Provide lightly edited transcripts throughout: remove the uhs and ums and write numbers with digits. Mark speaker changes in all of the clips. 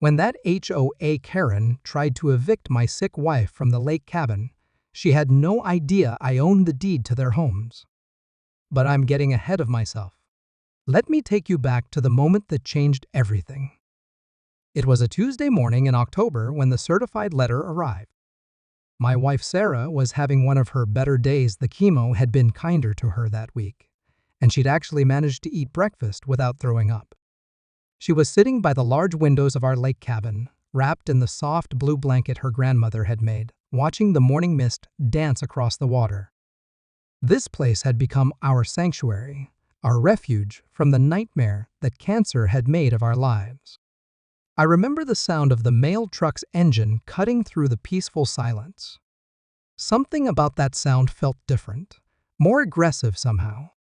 Speaker 1: When that HOA Karen tried to evict my sick wife from the lake cabin, she had no idea I owned the deed to their homes. But I'm getting ahead of myself. Let me take you back to the moment that changed everything. It was a Tuesday morning in October when the certified letter arrived. My wife Sarah was having one of her better days. The chemo had been kinder to her that week, and she'd actually managed to eat breakfast without throwing up. She was sitting by the large windows of our lake cabin, wrapped in the soft blue blanket her grandmother had made, watching the morning mist dance across the water. This place had become our sanctuary, our refuge from the nightmare that cancer had made of our lives. I remember the sound of the mail truck's engine cutting through the peaceful silence. Something about that sound felt different, more aggressive somehow.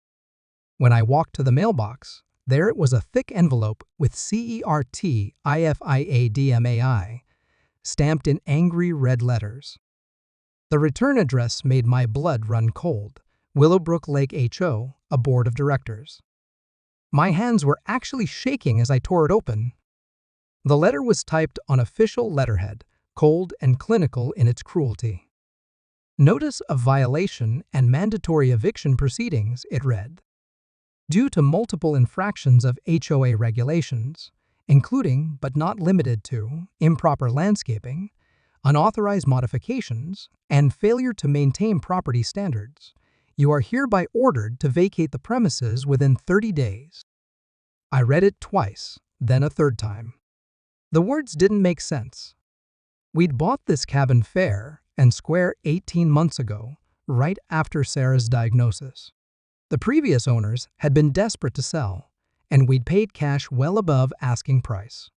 Speaker 1: When I walked to the mailbox, there it was, a thick envelope with CERTIFIADMAI stamped in angry red letters. The return address made my blood run cold. Willowbrook Lake HO, a board of directors. My hands were actually shaking as I tore it open. The letter was typed on official letterhead, cold and clinical in its cruelty. Notice of violation and mandatory eviction proceedings, it read. Due to multiple infractions of HOA regulations, including but not limited to improper landscaping, unauthorized modifications, and failure to maintain property standards, you are hereby ordered to vacate the premises within 30 days. I read it twice, then a third time. The words didn't make sense. We'd bought this cabin fair and square 18 months ago, right after Sarah's diagnosis. The previous owners had been desperate to sell, and we'd paid cash well above asking price.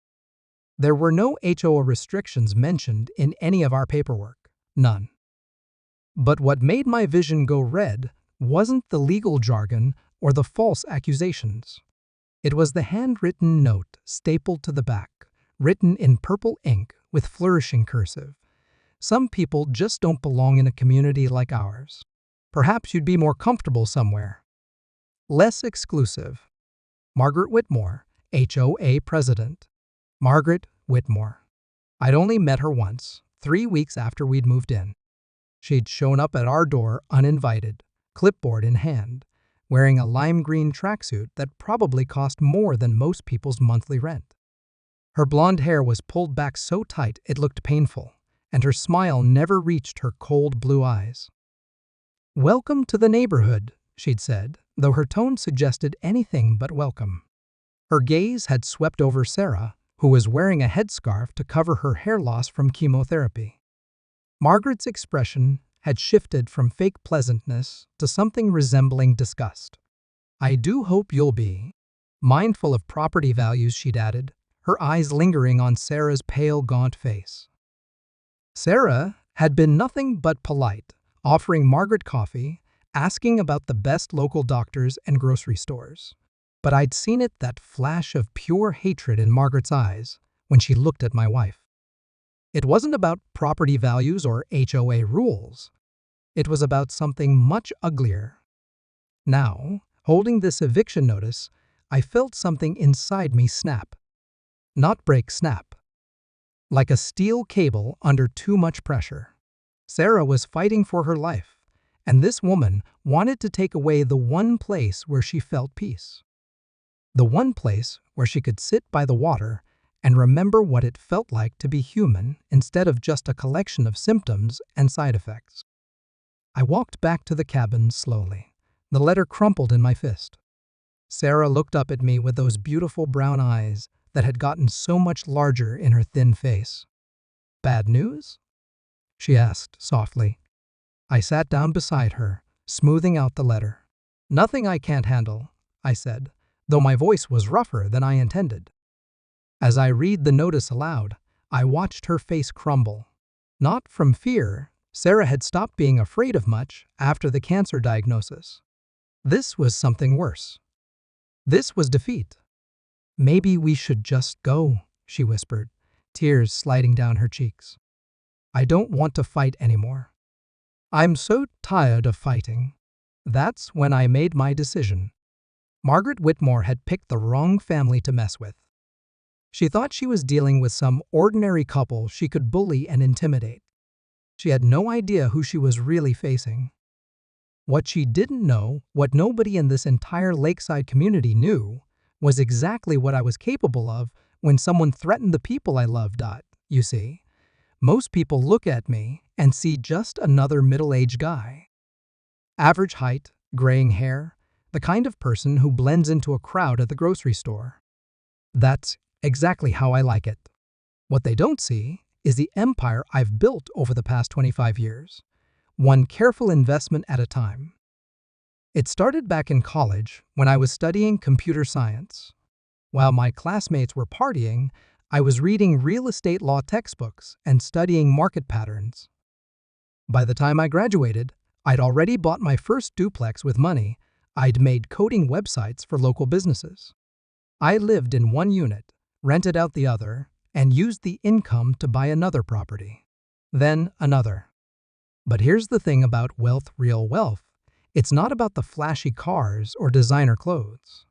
Speaker 1: There were no HOA restrictions mentioned in any of our paperwork, none. But what made my vision go red wasn't the legal jargon or the false accusations. It was the handwritten note stapled to the back, written in purple ink with flourishing cursive. Some people just don't belong in a community like ours. Perhaps you'd be more comfortable somewhere less exclusive. Margaret Whitmore, HOA President. Margaret Whitmore. I'd only met her once, 3 weeks after we'd moved in. She'd shown up at our door uninvited, clipboard in hand, wearing a lime green tracksuit that probably cost more than most people's monthly rent. Her blonde hair was pulled back so tight it looked painful, and her smile never reached her cold blue eyes. "Welcome to the neighborhood," she'd said, though her tone suggested anything but welcome. Her gaze had swept over Sarah, who was wearing a headscarf to cover her hair loss from chemotherapy. Margaret's expression had shifted from fake pleasantness to something resembling disgust. "I do hope you'll be mindful of property values," she'd added, her eyes lingering on Sarah's pale, gaunt face. Sarah had been nothing but polite, offering Margaret coffee, asking about the best local doctors and grocery stores. But I'd seen that flash of pure hatred in Margaret's eyes when she looked at my wife. It wasn't about property values or HOA rules. It was about something much uglier. Now, holding this eviction notice, I felt something inside me snap. Not break, snap. Like a steel cable under too much pressure. Sarah was fighting for her life, and this woman wanted to take away the one place where she felt peace. The one place where she could sit by the water and remember what it felt like to be human instead of just a collection of symptoms and side effects. I walked back to the cabin slowly, the letter crumpled in my fist. Sarah looked up at me with those beautiful brown eyes that had gotten so much larger in her thin face. "Bad news?" she asked softly. I sat down beside her, smoothing out the letter. "Nothing I can't handle," I said, though my voice was rougher than I intended. As I read the notice aloud, I watched her face crumble. Not from fear. Sarah had stopped being afraid of much after the cancer diagnosis. This was something worse. This was defeat. "Maybe we should just go," she whispered, tears sliding down her cheeks. "I don't want to fight anymore. I'm so tired of fighting." That's when I made my decision. Margaret Whitmore had picked the wrong family to mess with. She thought she was dealing with some ordinary couple she could bully and intimidate. She had no idea who she was really facing. What she didn't know, what nobody in this entire lakeside community knew, was exactly what I was capable of when someone threatened the people I loved. You see, most people look at me and see just another middle-aged guy. Average height, graying hair, the kind of person who blends into a crowd at the grocery store. That's exactly how I like it. What they don't see is the empire I've built over the past 25 years, one careful investment at a time. It started back in college when I was studying computer science. While my classmates were partying, I was reading real estate law textbooks and studying market patterns. By the time I graduated, I'd already bought my first duplex with money I'd made coding websites for local businesses. I lived in one unit, rented out the other, and used the income to buy another property. Then another. But here's the thing about wealth, real wealth. It's not about the flashy cars or designer clothes.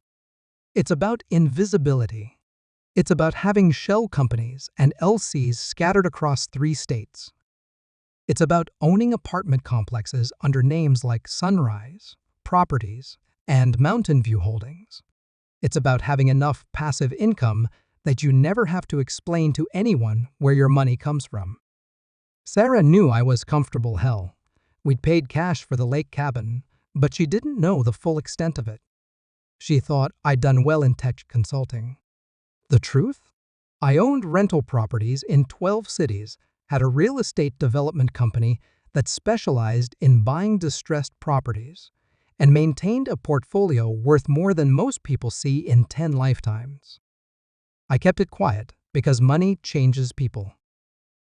Speaker 1: It's about invisibility. It's about having shell companies and LCs scattered across 3 states. It's about owning apartment complexes under names like Sunrise, Properties, and Mountain View Holdings. It's about having enough passive income that you never have to explain to anyone where your money comes from. Sarah knew I was comfortable hell. We'd paid cash for the lake cabin, but she didn't know the full extent of it. She thought I'd done well in tech consulting. The truth? I owned rental properties in 12 cities, had a real estate development company that specialized in buying distressed properties, and maintained a portfolio worth more than most people see in 10 lifetimes. I kept it quiet because money changes people.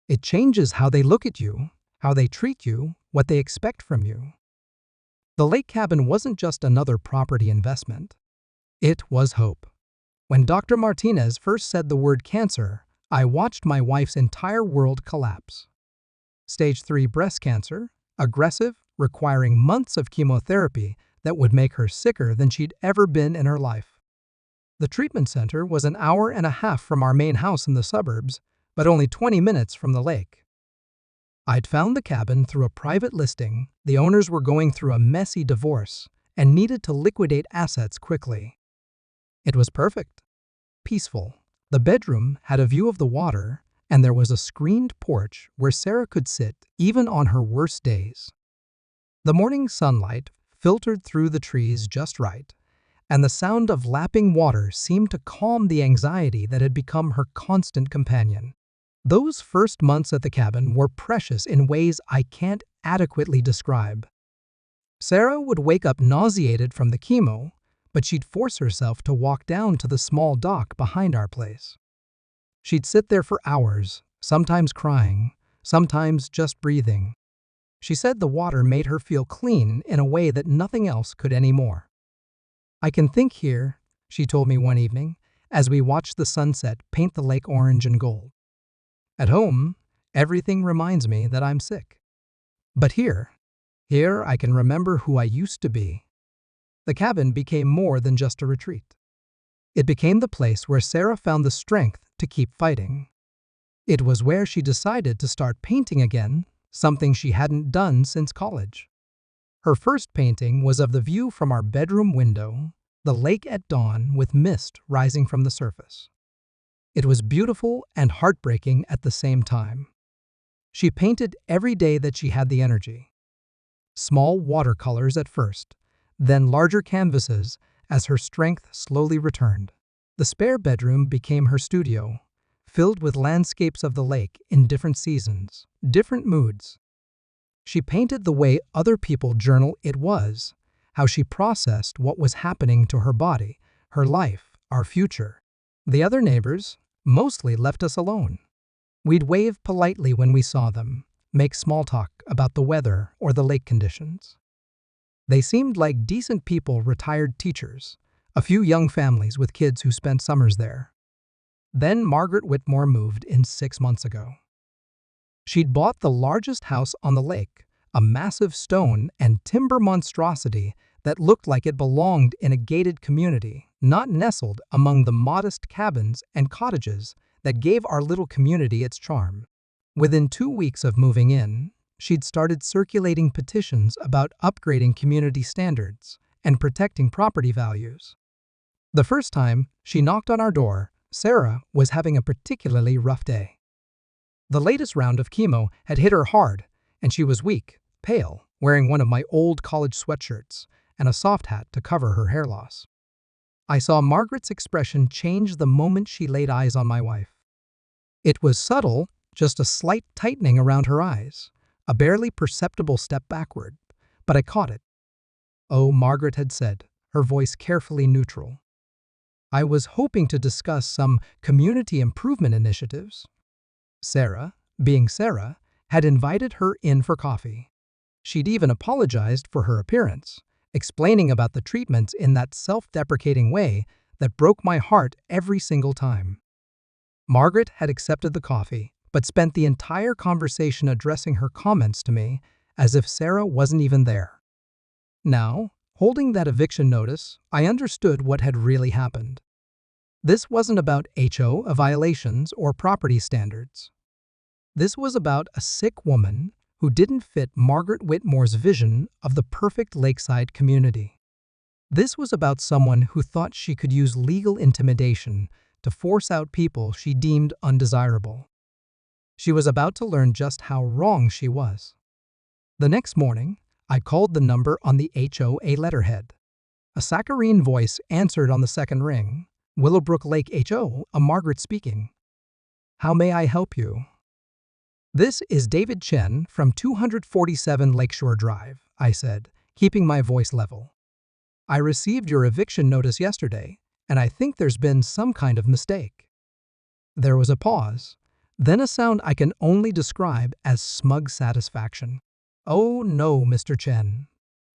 Speaker 1: It changes how they look at you, how they treat you, what they expect from you. The lake cabin wasn't just another property investment. It was hope. When Dr. Martinez first said the word cancer, I watched my wife's entire world collapse. Stage 3 breast cancer, aggressive, requiring months of chemotherapy that would make her sicker than she'd ever been in her life. The treatment center was an hour and a half from our main house in the suburbs, but only 20 minutes from the lake. I'd found the cabin through a private listing. The owners were going through a messy divorce and needed to liquidate assets quickly. It was perfect. Peaceful. The bedroom had a view of the water, and there was a screened porch where Sarah could sit even on her worst days. The morning sunlight filtered through the trees just right, and the sound of lapping water seemed to calm the anxiety that had become her constant companion. Those first months at the cabin were precious in ways I can't adequately describe. Sarah would wake up nauseated from the chemo, but she'd force herself to walk down to the small dock behind our place. She'd sit there for hours, sometimes crying, sometimes just breathing. She said the water made her feel clean in a way that nothing else could anymore. "I can think here," she told me one evening, as we watched the sunset paint the lake orange and gold. "At home, everything reminds me that I'm sick. But here I can remember who I used to be." The cabin became more than just a retreat. It became the place where Sarah found the strength to keep fighting. It was where she decided to start painting again, something she hadn't done since college. Her first painting was of the view from our bedroom window, the lake at dawn with mist rising from the surface. It was beautiful and heartbreaking at the same time. She painted every day that she had the energy. Small watercolors at first, then larger canvases as her strength slowly returned. The spare bedroom became her studio, filled with landscapes of the lake in different seasons, different moods. She painted the way other people journal it was, how she processed what was happening to her body, her life, our future. The other neighbors mostly left us alone. We'd wave politely when we saw them, make small talk about the weather or the lake conditions. They seemed like decent people, retired teachers, a few young families with kids who spent summers there. Then Margaret Whitmore moved in 6 months ago. She'd bought the largest house on the lake, a massive stone and timber monstrosity that looked like it belonged in a gated community, not nestled among the modest cabins and cottages that gave our little community its charm. Within 2 weeks of moving in, she'd started circulating petitions about upgrading community standards and protecting property values. The first time she knocked on our door, Sarah was having a particularly rough day. The latest round of chemo had hit her hard, and she was weak, pale, wearing one of my old college sweatshirts and a soft hat to cover her hair loss. I saw Margaret's expression change the moment she laid eyes on my wife. It was subtle, just a slight tightening around her eyes, a barely perceptible step backward, but I caught it. "Oh," Margaret had said, her voice carefully neutral. "I was hoping to discuss some community improvement initiatives." Sarah, being Sarah, had invited her in for coffee. She'd even apologized for her appearance, explaining about the treatments in that self-deprecating way that broke my heart every single time. Margaret had accepted the coffee, but spent the entire conversation addressing her comments to me as if Sarah wasn't even there. Now, holding that eviction notice, I understood what had really happened. This wasn't about HOA violations or property standards. This was about a sick woman who didn't fit Margaret Whitmore's vision of the perfect lakeside community. This was about someone who thought she could use legal intimidation to force out people she deemed undesirable. She was about to learn just how wrong she was. The next morning, I called the number on the HOA letterhead. A saccharine voice answered on the second ring. "Willowbrook Lake HO, a Margaret speaking. How may I help you?" "This is David Chen from 247 Lakeshore Drive," I said, keeping my voice level. "I received your eviction notice yesterday, and I think there's been some kind of mistake." There was a pause, then a sound I can only describe as smug satisfaction. "Oh no, Mr. Chen.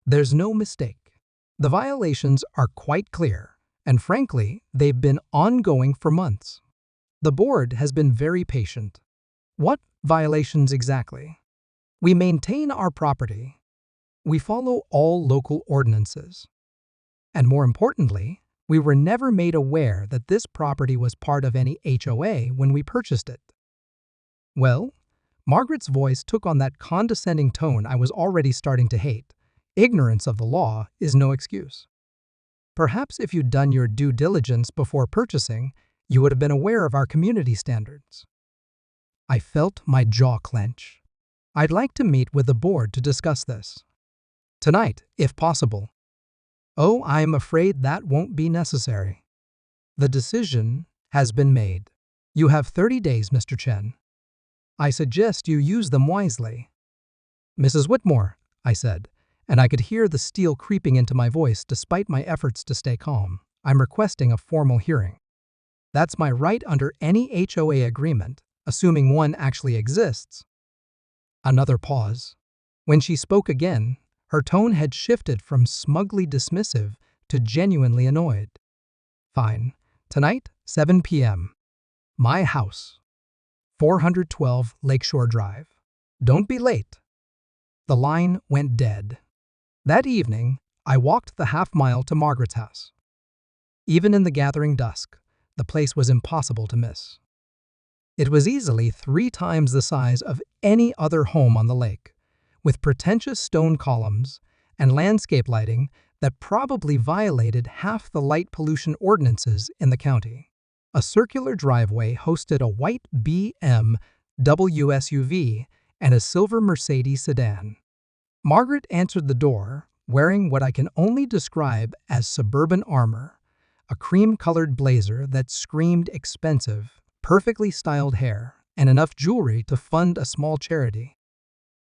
Speaker 1: There's no mistake. The violations are quite clear, and frankly, they've been ongoing for months. The board has been very patient." "What violations exactly?" "We maintain our property. We follow all local ordinances. And more importantly, we were never made aware that this property was part of any HOA when we purchased it." Well, Margaret's voice took on that condescending tone I was already starting to hate. Ignorance of the law is no excuse. "Perhaps if you'd done your due diligence before purchasing, you would have been aware of our community standards." I felt my jaw clench. "I'd like to meet with the board to discuss this. Tonight, if possible." "Oh, I'm afraid that won't be necessary. The decision has been made. You have 30 days, Mr. Chen. I suggest you use them wisely." "Mrs. Whitmore," I said, and I could hear the steel creeping into my voice despite my efforts to stay calm. "I'm requesting a formal hearing. That's my right under any HOA agreement, assuming one actually exists." Another pause. When she spoke again, her tone had shifted from smugly dismissive to genuinely annoyed. "Fine. Tonight, 7 p.m. My house. 412 Lakeshore Drive. Don't be late." The line went dead. That evening, I walked the half-mile to Margaret's house. Even in the gathering dusk, the place was impossible to miss. It was easily 3 times the size of any other home on the lake, with pretentious stone columns and landscape lighting that probably violated half the light pollution ordinances in the county. A circular driveway hosted a white BMW SUV and a silver Mercedes sedan. Margaret answered the door, wearing what I can only describe as suburban armor, a cream-colored blazer that screamed expensive, perfectly styled hair, and enough jewelry to fund a small charity.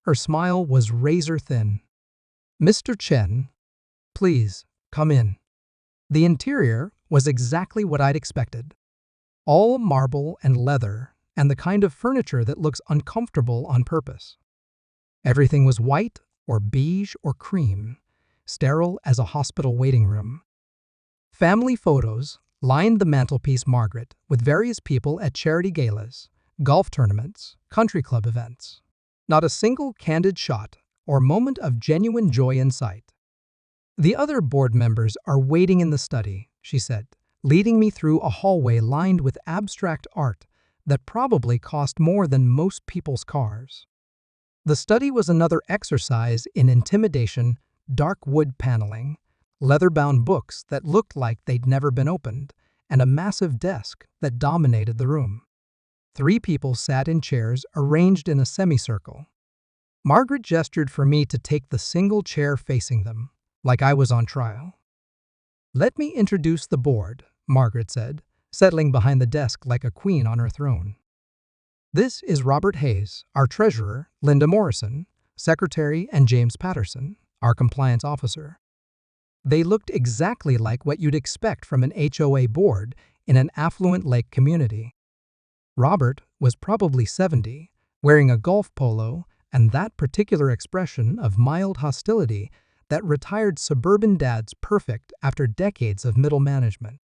Speaker 1: Her smile was razor-thin. "Mr. Chen, please, come in." The interior was exactly what I'd expected. All marble and leather, and the kind of furniture that looks uncomfortable on purpose. Everything was white or beige or cream, sterile as a hospital waiting room. Family photos lined the mantelpiece Margaret with various people at charity galas, golf tournaments, country club events. Not a single candid shot or moment of genuine joy in sight. The other board members are waiting in the study, she said, leading me through a hallway lined with abstract art that probably cost more than most people's cars. The study was another exercise in intimidation, dark wood paneling, leather-bound books that looked like they'd never been opened, and a massive desk that dominated the room. 3 people sat in chairs arranged in a semicircle. Margaret gestured for me to take the single chair facing them, like I was on trial. "Let me introduce the board," Margaret said, settling behind the desk like a queen on her throne. "This is Robert Hayes, our treasurer, Linda Morrison, secretary, and James Patterson, our compliance officer." They looked exactly like what you'd expect from an HOA board in an affluent lake community. Robert was probably 70, wearing a golf polo and that particular expression of mild hostility that retired suburban dads perfect after decades of middle management.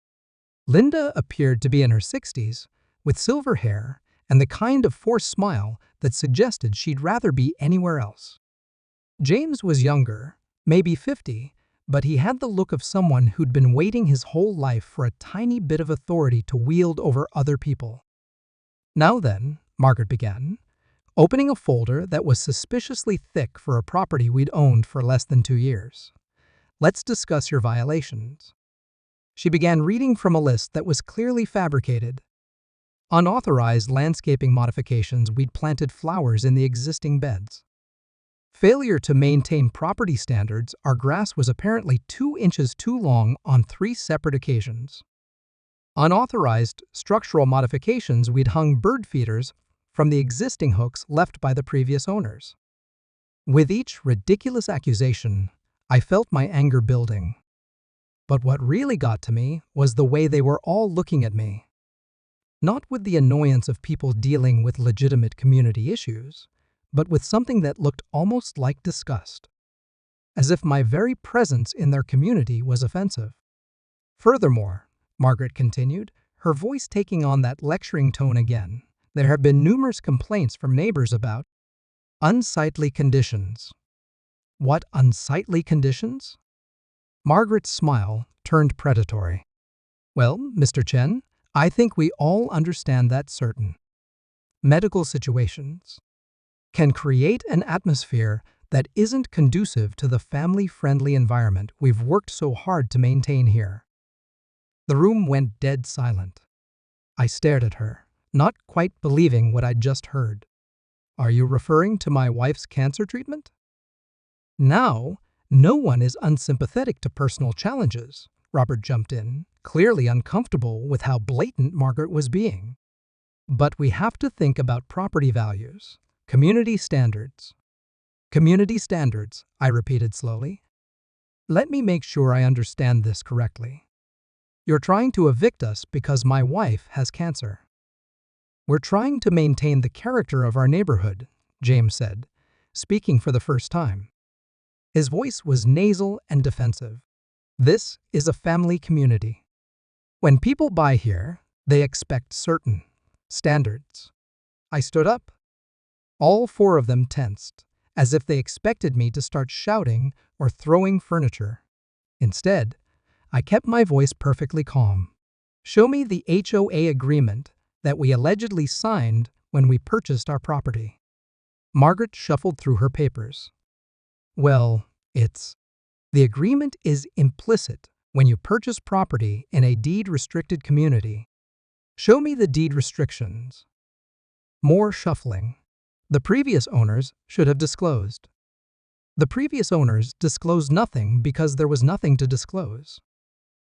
Speaker 1: Linda appeared to be in her 60s, with silver hair and the kind of forced smile that suggested she'd rather be anywhere else. James was younger, maybe 50, but he had the look of someone who'd been waiting his whole life for a tiny bit of authority to wield over other people. "Now then," Margaret began, opening a folder that was suspiciously thick for a property we'd owned for less than 2 years. "Let's discuss your violations." She began reading from a list that was clearly fabricated. Unauthorized landscaping modifications, we'd planted flowers in the existing beds. Failure to maintain property standards, our grass was apparently 2 inches too long on 3 separate occasions. Unauthorized structural modifications, we'd hung bird feeders from the existing hooks left by the previous owners. With each ridiculous accusation, I felt my anger building. But what really got to me was the way they were all looking at me. Not with the annoyance of people dealing with legitimate community issues, but with something that looked almost like disgust, as if my very presence in their community was offensive. "Furthermore," Margaret continued, her voice taking on that lecturing tone again, "there have been numerous complaints from neighbors about unsightly conditions." "What unsightly conditions?" Margaret's smile turned predatory. "Well, Mr. Chen, I think we all understand that certain medical situations can create an atmosphere that isn't conducive to the family-friendly environment we've worked so hard to maintain here." The room went dead silent. I stared at her, not quite believing what I'd just heard. "Are you referring to my wife's cancer treatment?" "Now, no one is unsympathetic to personal challenges," Robert jumped in, clearly uncomfortable with how blatant Margaret was being. "But we have to think about property values, community standards." "Community standards," I repeated slowly. "Let me make sure I understand this correctly. You're trying to evict us because my wife has cancer." "We're trying to maintain the character of our neighborhood," James said, speaking for the first time. His voice was nasal and defensive. "This is a family community. When people buy here, they expect certain standards." I stood up. All 4 of them tensed, as if they expected me to start shouting or throwing furniture. Instead, I kept my voice perfectly calm. "Show me the HOA agreement that we allegedly signed when we purchased our property." Margaret shuffled through her papers. "Well, the agreement is implicit when you purchase property in a deed-restricted community." "Show me the deed restrictions." More shuffling. "The previous owners should have disclosed." "The previous owners disclosed nothing because there was nothing to disclose."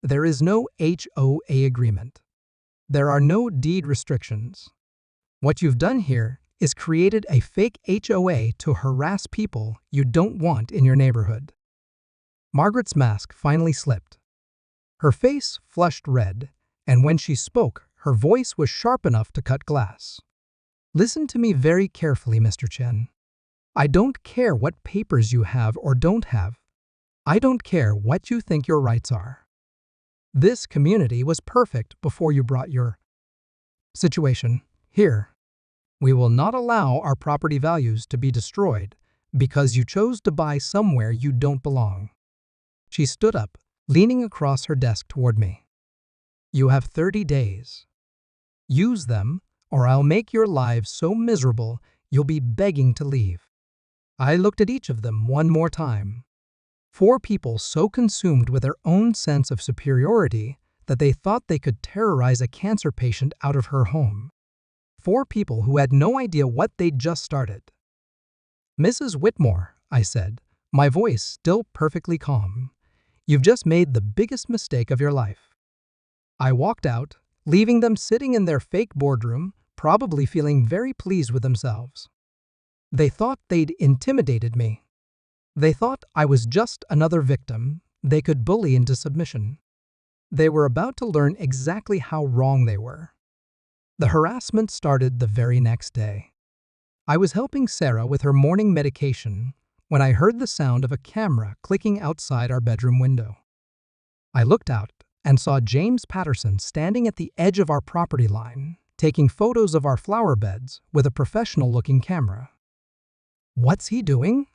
Speaker 1: "There is no HOA agreement. There are no deed restrictions. What you've done here is created a fake HOA to harass people you don't want in your neighborhood." Margaret's mask finally slipped. Her face flushed red, and when she spoke, her voice was sharp enough to cut glass. "Listen to me very carefully, Mr. Chen. I don't care what papers you have or don't have. I don't care what you think your rights are. This community was perfect before you brought your situation here. We will not allow our property values to be destroyed because you chose to buy somewhere you don't belong." She stood up, leaning across her desk toward me. "You have 30 days. Use them, or I'll make your lives so miserable you'll be begging to leave." I looked at each of them one more time. 4 people so consumed with their own sense of superiority that they thought they could terrorize a cancer patient out of her home. 4 people who had no idea what they'd just started. "Mrs. Whitmore," I said, my voice still perfectly calm, "you've just made the biggest mistake of your life." I walked out, leaving them sitting in their fake boardroom, probably feeling very pleased with themselves. They thought they'd intimidated me. They thought I was just another victim they could bully into submission. They were about to learn exactly how wrong they were. The harassment started the very next day. I was helping Sarah with her morning medication when I heard the sound of a camera clicking outside our bedroom window. I looked out and saw James Patterson standing at the edge of our property line, taking photos of our flower beds with a professional-looking camera. "What's he doing?"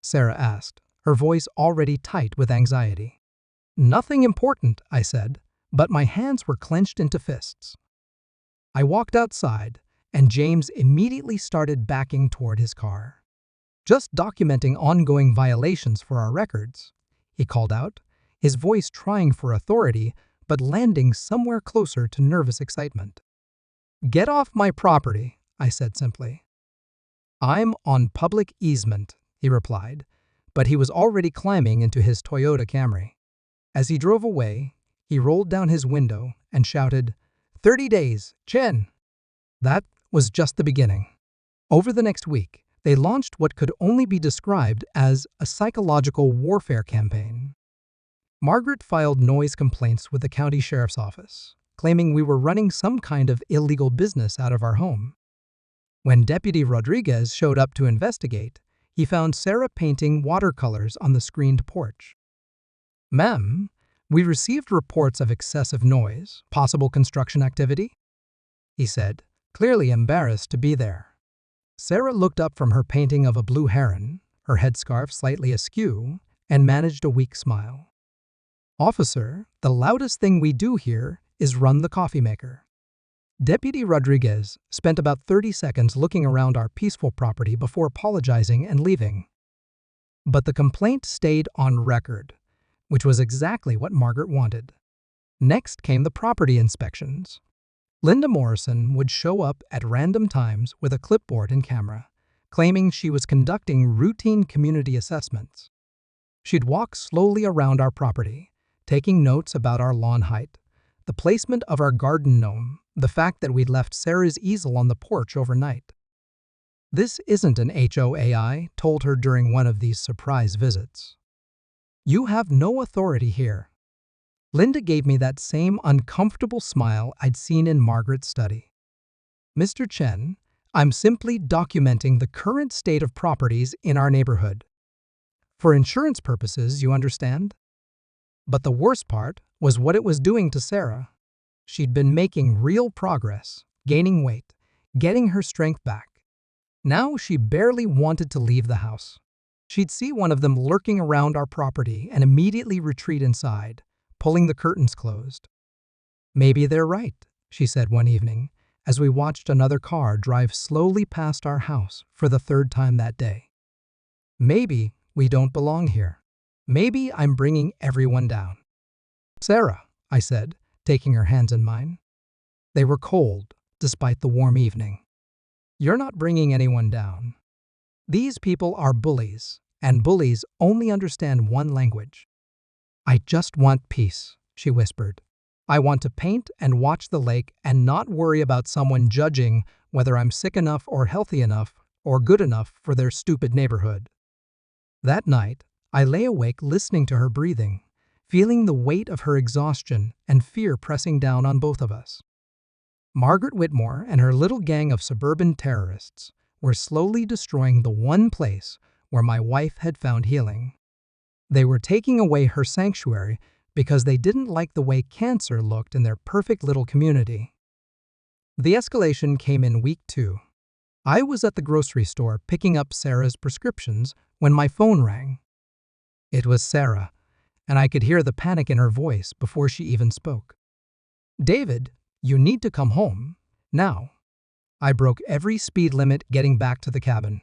Speaker 1: Sarah asked, her voice already tight with anxiety. "Nothing important," I said, but my hands were clenched into fists. I walked outside, and James immediately started backing toward his car. "Just documenting ongoing violations for our records," he called out, his voice trying for authority but landing somewhere closer to nervous excitement. "Get off my property," I said simply. "I'm on public easement," he replied, but he was already climbing into his Toyota Camry. As he drove away, he rolled down his window and shouted, "30 days, Chen!" That was just the beginning. Over the next week, they launched what could only be described as a psychological warfare campaign. Margaret filed noise complaints with the county sheriff's office, claiming we were running some kind of illegal business out of our home. When Deputy Rodriguez showed up to investigate, he found Sarah painting watercolors on the screened porch. "Ma'am, we received reports of excessive noise, possible construction activity," he said, clearly embarrassed to be there. Sarah looked up from her painting of a blue heron, her headscarf slightly askew, and managed a weak smile. "Officer, the loudest thing we do here is run the coffee maker." Deputy Rodriguez spent about 30 seconds looking around our peaceful property before apologizing and leaving. But the complaint stayed on record, which was exactly what Margaret wanted. Next came the property inspections. Linda Morrison would show up at random times with a clipboard and camera, claiming she was conducting routine community assessments. She'd walk slowly around our property, taking notes about our lawn height, the placement of our garden gnome, the fact that we'd left Sarah's easel on the porch overnight. "This isn't an HOA," I told her during one of these surprise visits. "You have no authority here." Linda gave me that same uncomfortable smile I'd seen in Margaret's study. "Mr. Chen, I'm simply documenting the current state of properties in our neighborhood. For insurance purposes, you understand?" But the worst part was what it was doing to Sarah. She'd been making real progress, gaining weight, getting her strength back. Now she barely wanted to leave the house. She'd see one of them lurking around our property and immediately retreat inside, pulling the curtains closed. "Maybe they're right," she said one evening, as we watched another car drive slowly past our house for the 3rd time that day. "Maybe we don't belong here. Maybe I'm bringing everyone down." "Sarah," I said, taking her hands in mine. They were cold, despite the warm evening. "You're not bringing anyone down. These people are bullies, and bullies only understand one language." "I just want peace," she whispered. "I want to paint and watch the lake and not worry about someone judging whether I'm sick enough or healthy enough or good enough for their stupid neighborhood." That night, I lay awake listening to her breathing, feeling the weight of her exhaustion and fear pressing down on both of us. Margaret Whitmore and her little gang of suburban terrorists were slowly destroying the one place where my wife had found healing. They were taking away her sanctuary because they didn't like the way cancer looked in their perfect little community. The escalation came in week 2. I was at the grocery store picking up Sarah's prescriptions when my phone rang. It was Sarah, and I could hear the panic in her voice before she even spoke. "David, you need to come home. Now." I broke every speed limit getting back to the cabin.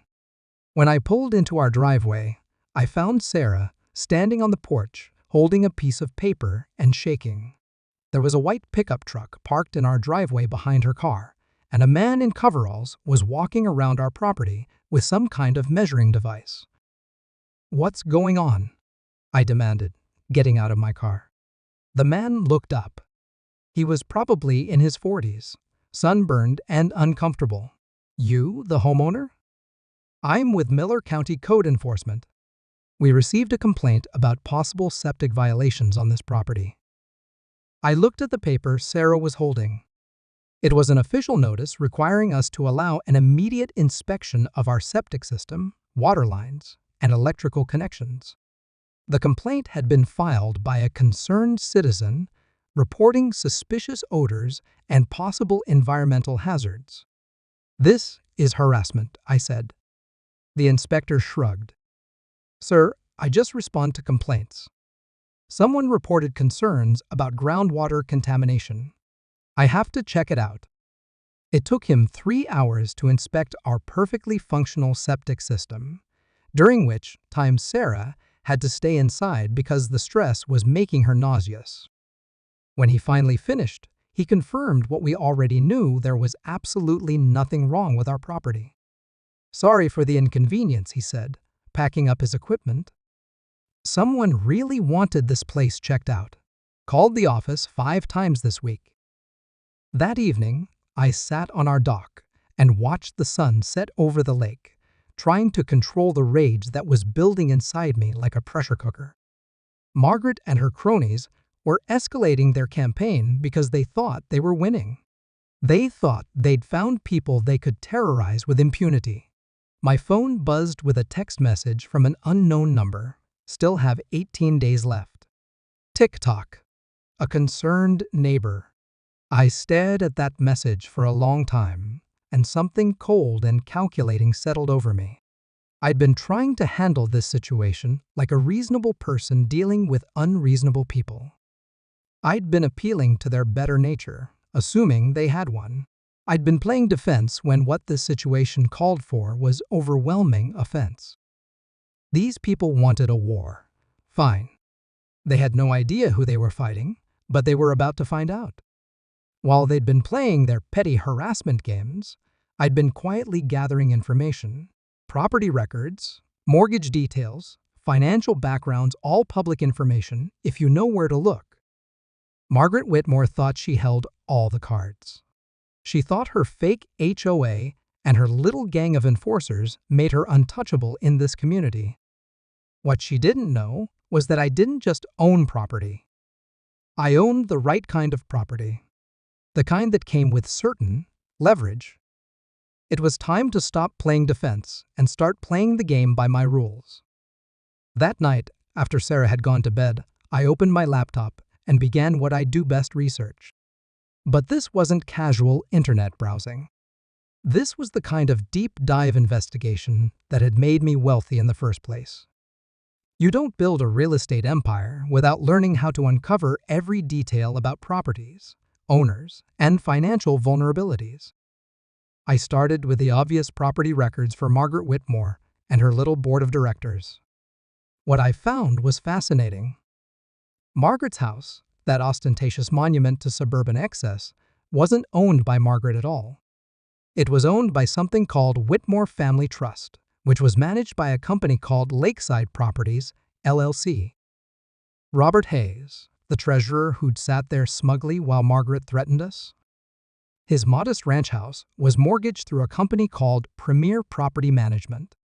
Speaker 1: When I pulled into our driveway, I found Sarah standing on the porch, holding a piece of paper and shaking. There was a white pickup truck parked in our driveway behind her car, and a man in coveralls was walking around our property with some kind of measuring device. "What's going on?" I demanded, getting out of my car. The man looked up. He was probably in his 40s, sunburned and uncomfortable. "You, the homeowner?" "I'm with Miller County Code Enforcement. We received a complaint about possible septic violations on this property." I looked at the paper Sarah was holding. It was an official notice requiring us to allow an immediate inspection of our septic system, water lines, and electrical connections. The complaint had been filed by a concerned citizen reporting suspicious odors and possible environmental hazards. "This is harassment," I said. The inspector shrugged. "Sir, I just respond to complaints. Someone reported concerns about groundwater contamination. I have to check it out." It took him 3 hours to inspect our perfectly functional septic system, during which time Sarah had to stay inside because the stress was making her nauseous. When he finally finished, he confirmed what we already knew: there was absolutely nothing wrong with our property. "Sorry for the inconvenience," he said, packing up his equipment. "Someone really wanted this place checked out. Called the office 5 times this week." That evening, I sat on our dock and watched the sun set over the lake, trying to control the rage that was building inside me like a pressure cooker. Margaret and her cronies were escalating their campaign because they thought they were winning. They thought they'd found people they could terrorize with impunity. My phone buzzed with a text message from an unknown number. "Still have 18 days left. Tick-tock. A concerned neighbor." I stared at that message for a long time, and something cold and calculating settled over me. I'd been trying to handle this situation like a reasonable person dealing with unreasonable people. I'd been appealing to their better nature, assuming they had one. I'd been playing defense when what this situation called for was overwhelming offense. These people wanted a war. Fine. They had no idea who they were fighting, but they were about to find out. While they'd been playing their petty harassment games, I'd been quietly gathering information. Property records, mortgage details, financial backgrounds, all public information if you know where to look. Margaret Whitmore thought she held all the cards. She thought her fake HOA and her little gang of enforcers made her untouchable in this community. What she didn't know was that I didn't just own property. I owned the right kind of property, the kind that came with certain leverage. It was time to stop playing defense and start playing the game by my rules. That night, after Sarah had gone to bed, I opened my laptop and began what I do best: research. But this wasn't casual internet browsing. This was the kind of deep dive investigation that had made me wealthy in the first place. You don't build a real estate empire without learning how to uncover every detail about properties, owners, and financial vulnerabilities. I started with the obvious property records for Margaret Whitmore and her little board of directors. What I found was fascinating. Margaret's house, that ostentatious monument to suburban excess, wasn't owned by Margaret at all. It was owned by something called Whitmore Family Trust, which was managed by a company called Lakeside Properties, LLC. Robert Hayes, the treasurer who'd sat there smugly while Margaret threatened us. His modest ranch house was mortgaged through a company called Premier Property Management.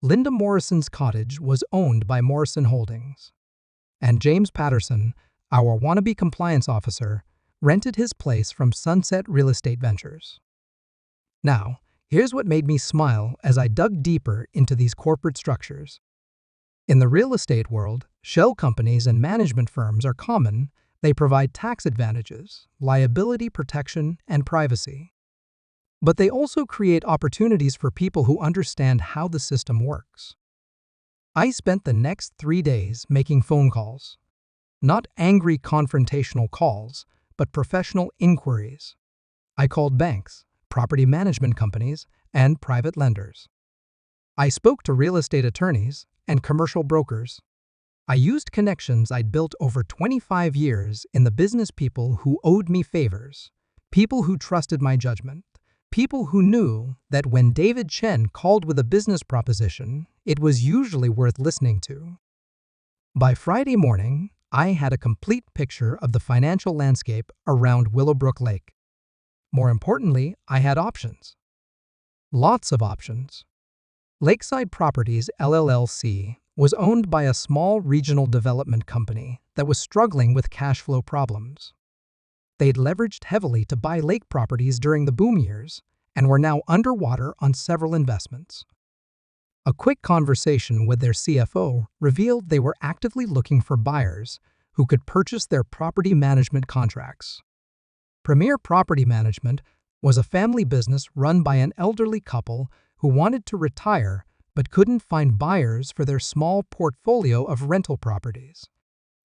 Speaker 1: Linda Morrison's cottage was owned by Morrison Holdings. And James Patterson, our wannabe compliance officer, rented his place from Sunset Real Estate Ventures. Now, here's what made me smile as I dug deeper into these corporate structures. In the real estate world, shell companies and management firms are common. They provide tax advantages, liability protection, and privacy. But they also create opportunities for people who understand how the system works. I spent the next 3 days making phone calls. Not angry confrontational calls, but professional inquiries. I called banks, property management companies, and private lenders. I spoke to real estate attorneys and commercial brokers. I used connections I'd built over 25 years in the business, people who owed me favors, people who trusted my judgment, people who knew that when David Chen called with a business proposition, it was usually worth listening to. By Friday morning, I had a complete picture of the financial landscape around Willowbrook Lake. More importantly, I had options. Lots of options. Lakeside Properties LLC was owned by a small regional development company that was struggling with cash flow problems. They'd leveraged heavily to buy lake properties during the boom years and were now underwater on several investments. A quick conversation with their CFO revealed they were actively looking for buyers who could purchase their property management contracts. Premier Property Management was a family business run by an elderly couple who wanted to retire but couldn't find buyers for their small portfolio of rental properties.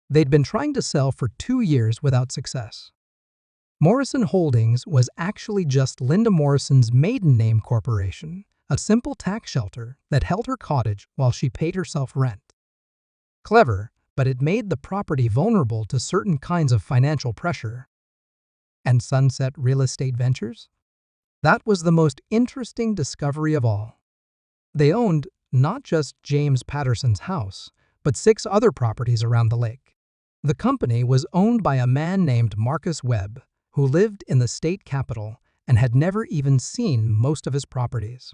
Speaker 1: They'd been trying to sell for 2 years without success. Morrison Holdings was actually just Linda Morrison's maiden name corporation, a simple tax shelter that held her cottage while she paid herself rent. Clever, but it made the property vulnerable to certain kinds of financial pressure. And Sunset Real Estate Ventures? That was the most interesting discovery of all. They owned not just James Patterson's house, but 6 other properties around the lake. The company was owned by a man named Marcus Webb, who lived in the state capital and had never even seen most of his properties.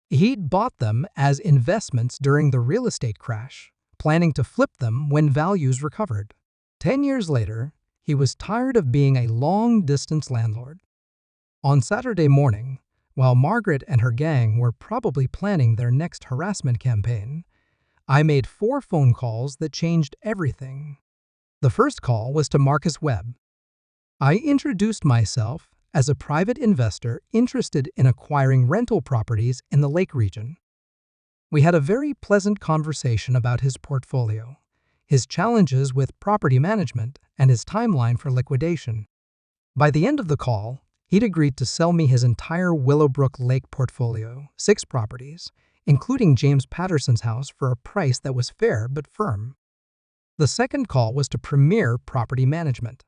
Speaker 1: He'd bought them as investments during the real estate crash, planning to flip them when values recovered. 10 years later, he was tired of being a long-distance landlord. On Saturday morning, while Margaret and her gang were probably planning their next harassment campaign, I made 4 phone calls that changed everything. The first call was to Marcus Webb. I introduced myself as a private investor interested in acquiring rental properties in the lake region. We had a very pleasant conversation about his portfolio, his challenges with property management, and his timeline for liquidation. By the end of the call, he'd agreed to sell me his entire Willowbrook Lake portfolio, 6 properties, including James Patterson's house, for a price that was fair but firm. The second call was to Premier Property Management.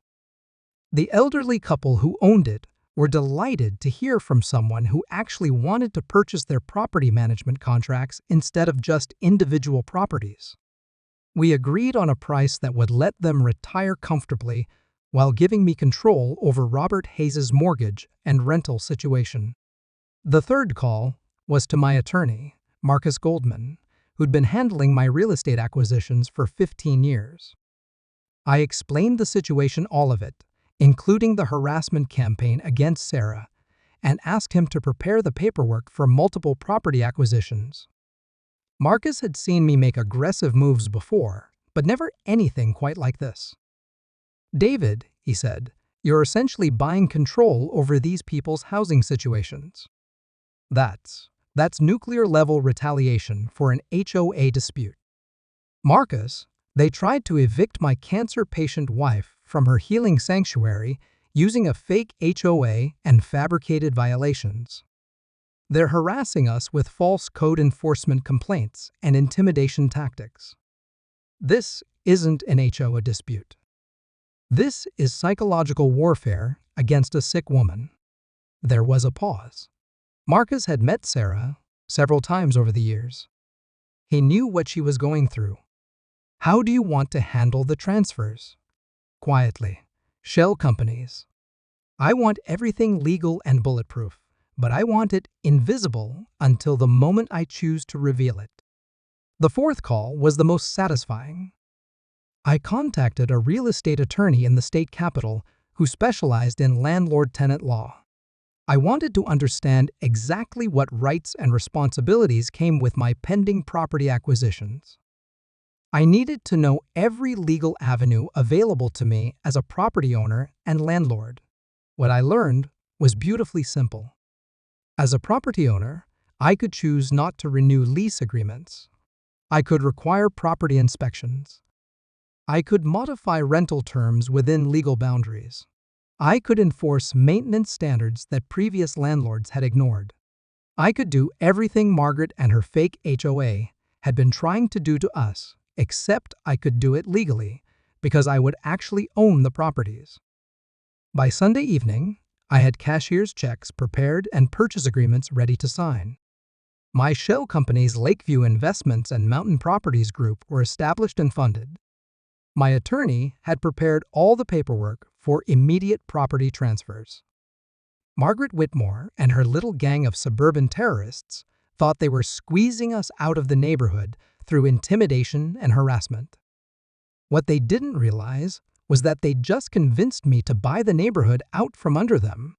Speaker 1: The elderly couple who owned it were delighted to hear from someone who actually wanted to purchase their property management contracts instead of just individual properties. We agreed on a price that would let them retire comfortably while giving me control over Robert Hayes's mortgage and rental situation. The third call was to my attorney, Marcus Goldman, who'd been handling my real estate acquisitions for 15 years. I explained the situation, all of it, including the harassment campaign against Sarah, and asked him to prepare the paperwork for multiple property acquisitions. Marcus had seen me make aggressive moves before, but never anything quite like this. "David," he said, "you're essentially buying control over these people's housing situations. That's nuclear-level retaliation for an HOA dispute. Marcus, they tried to evict my cancer patient wife from her healing sanctuary using a fake HOA and fabricated violations. They're harassing us with false code enforcement complaints and intimidation tactics. This isn't an HOA dispute. This is psychological warfare against a sick woman." There was a pause. Marcus had met Sarah several times over the years. He knew what she was going through. "How do you want to handle the transfers?" Quietly. "Shell companies. I want everything legal and bulletproof, but I want it invisible until the moment I choose to reveal it." The fourth call was the most satisfying. I contacted a real estate attorney in the state capital who specialized in landlord-tenant law. I wanted to understand exactly what rights and responsibilities came with my pending property acquisitions. I needed to know every legal avenue available to me as a property owner and landlord. What I learned was beautifully simple. As a property owner, I could choose not to renew lease agreements. I could require property inspections. I could modify rental terms within legal boundaries. I could enforce maintenance standards that previous landlords had ignored. I could do everything Margaret and her fake HOA had been trying to do to us, except I could do it legally, because I would actually own the properties. By Sunday evening, I had cashier's checks prepared and purchase agreements ready to sign. My shell companies Lakeview Investments and Mountain Properties Group were established and funded. My attorney had prepared all the paperwork for immediate property transfers. Margaret Whitmore and her little gang of suburban terrorists thought they were squeezing us out of the neighborhood through intimidation and harassment. What they didn't realize was that they'd just convinced me to buy the neighborhood out from under them.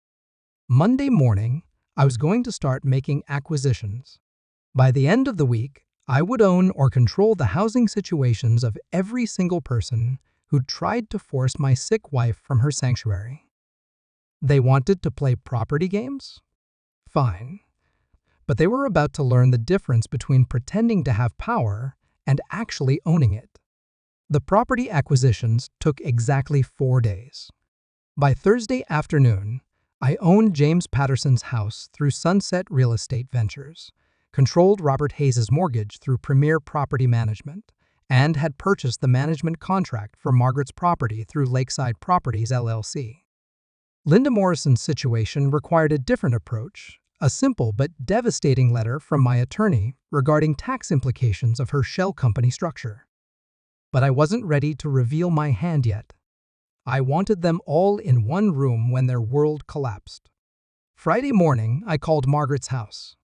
Speaker 1: Monday morning, I was going to start making acquisitions. By the end of the week, I would own or control the housing situations of every single person who tried to force my sick wife from her sanctuary. They wanted to play property games? Fine. But they were about to learn the difference between pretending to have power and actually owning it. The property acquisitions took exactly 4 days. By Thursday afternoon, I owned James Patterson's house through Sunset Real Estate Ventures, controlled Robert Hayes' mortgage through Premier Property Management, and had purchased the management contract for Margaret's property through Lakeside Properties, LLC. Linda Morrison's situation required a different approach, a simple but devastating letter from my attorney regarding tax implications of her shell company structure. But I wasn't ready to reveal my hand yet. I wanted them all in one room when their world collapsed. Friday morning, I called Margaret's house.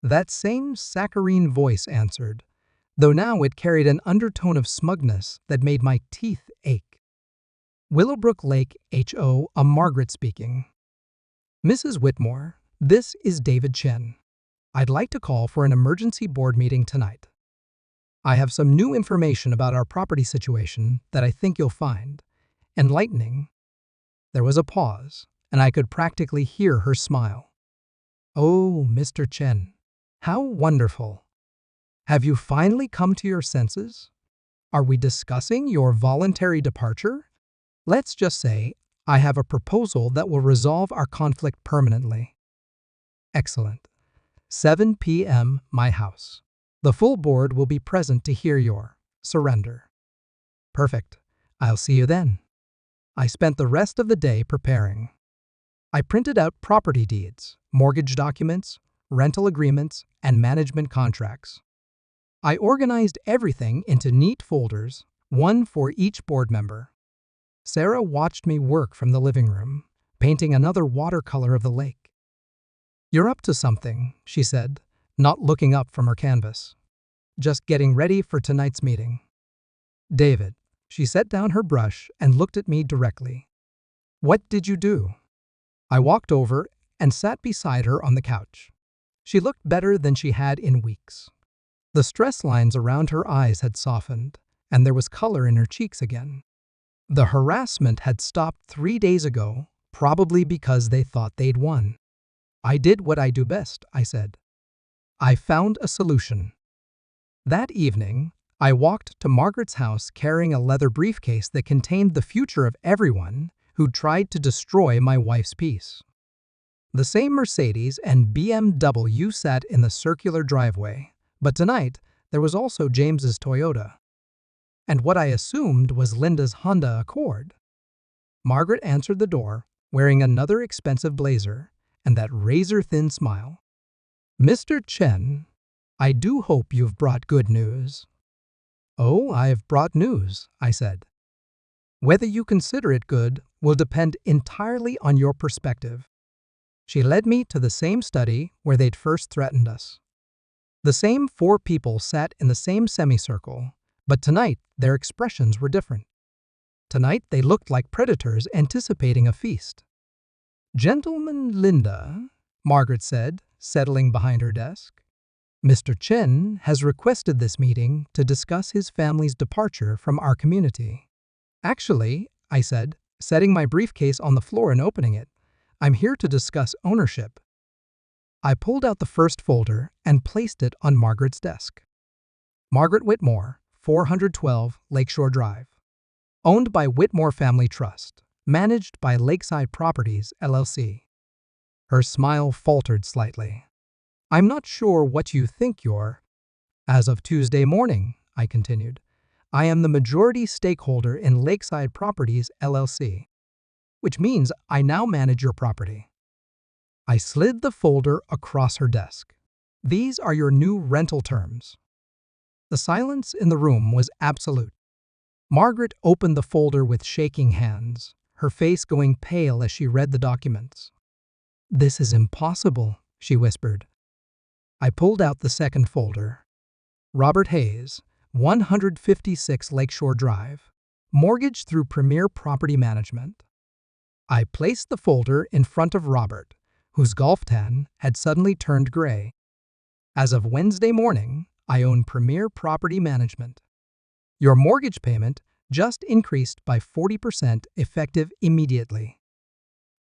Speaker 1: That same saccharine voice answered, though now it carried an undertone of smugness that made my teeth ache. Willowbrook Lake HOA Margaret speaking. Mrs. Whitmore, this is David Chen. I'd like to call for an emergency board meeting tonight. I have some new information about our property situation that I think you'll find enlightening. There was a pause, and I could practically hear her smile. Oh, Mr. Chen, how wonderful. Have you finally come to your senses? Are we discussing your voluntary departure? Let's just say I have a proposal that will resolve our conflict permanently. Excellent. 7 p.m. my house. The full board will be present to hear your surrender. Perfect. I'll see you then. I spent the rest of the day preparing. I printed out property deeds, mortgage documents, rental agreements, and management contracts. I organized everything into neat folders, one for each board member. Sarah watched me work from the living room, painting another watercolor of the lake. You're up to something, she said, not looking up from her canvas. Just getting ready for tonight's meeting. David, she set down her brush and looked at me directly. What did you do? I walked over and sat beside her on the couch. She looked better than she had in weeks. The stress lines around her eyes had softened, and there was color in her cheeks again. The harassment had stopped 3 days ago, probably because they thought they'd won. I did what I do best, I said. I found a solution. That evening, I walked to Margaret's house carrying a leather briefcase that contained the future of everyone who tried to destroy my wife's peace. The same Mercedes and BMW sat in the circular driveway, but tonight there was also James's Toyota. And what I assumed was Linda's Honda Accord. Margaret answered the door, wearing another expensive blazer and that razor-thin smile. Mr. Chen, I do hope you've brought good news. Oh, I've brought news, I said. Whether you consider it good will depend entirely on your perspective. She led me to the same study where they'd first threatened us. The same 4 people sat in the same semicircle, but tonight their expressions were different. Tonight they looked like predators anticipating a feast. Gentleman Linda, Margaret said, settling behind her desk. Mr. Chen has requested this meeting to discuss his family's departure from our community. Actually, I said, setting my briefcase on the floor and opening it, I'm here to discuss ownership. I pulled out the first folder and placed it on Margaret's desk. Margaret Whitmore, 412 Lakeshore Drive. Owned by Whitmore Family Trust. Managed by Lakeside Properties, LLC. Her smile faltered slightly. I'm not sure what you think you're. As of Tuesday morning, I continued, I am the majority stakeholder in Lakeside Properties, LLC, which means I now manage your property. I slid the folder across her desk. These are your new rental terms. The silence in the room was absolute. Margaret opened the folder with shaking hands, her face going pale as she read the documents. This is impossible, she whispered. I pulled out the second folder. Robert Hayes, 156 Lakeshore Drive. Mortgage through Premier Property Management. I placed the folder in front of Robert, whose golf tan had suddenly turned gray. As of Wednesday morning, I own Premier Property Management. Your mortgage payment just increased by 40% effective immediately.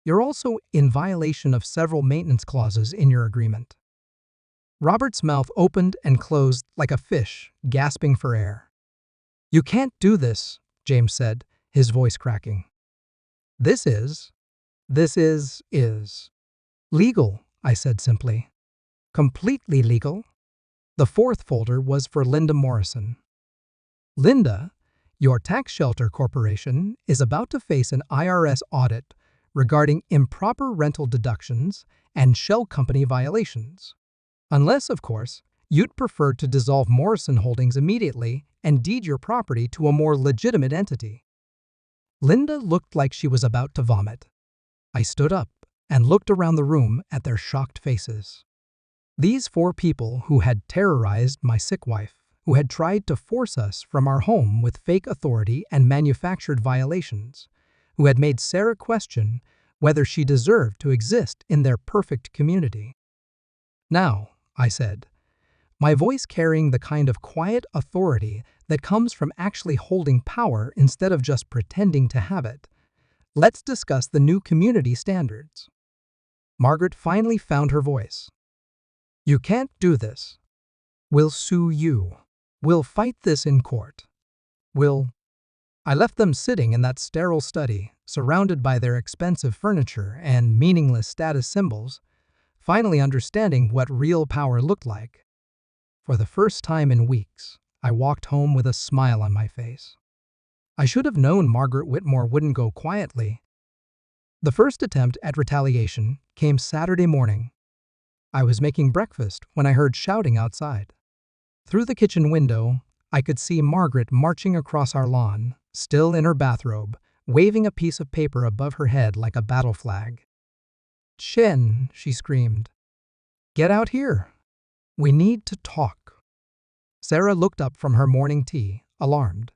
Speaker 1: You're also in violation of several maintenance clauses in your agreement. Robert's mouth opened and closed like a fish, gasping for air. You can't do this, James said, his voice cracking. This is legal, I said simply. Completely legal. The fourth folder was for Linda Morrison. Linda, your tax shelter corporation is about to face an IRS audit regarding improper rental deductions and shell company violations. Unless, of course, you'd prefer to dissolve Morrison Holdings immediately and deed your property to a more legitimate entity. Linda looked like she was about to vomit. I stood up and looked around the room at their shocked faces. These four people who had terrorized my sick wife, who had tried to force us from our home with fake authority and manufactured violations, who had made Sarah question whether she deserved to exist in their perfect community. Now, I said, my voice carrying the kind of quiet authority that comes from actually holding power instead of just pretending to have it, let's discuss the new community standards. Margaret finally found her voice. You can't do this. We'll sue you. We'll fight this in court. I left them sitting in that sterile study, surrounded by their expensive furniture and meaningless status symbols, finally understanding what real power looked like. For the first time in weeks, I walked home with a smile on my face. I should have known Margaret Whitmore wouldn't go quietly. The first attempt at retaliation came Saturday morning. I was making breakfast when I heard shouting outside. Through the kitchen window, I could see Margaret marching across our lawn, still in her bathrobe, waving a piece of paper above her head like a battle flag. Chen, she screamed. Get out here. We need to talk. Sarah looked up from her morning tea, alarmed.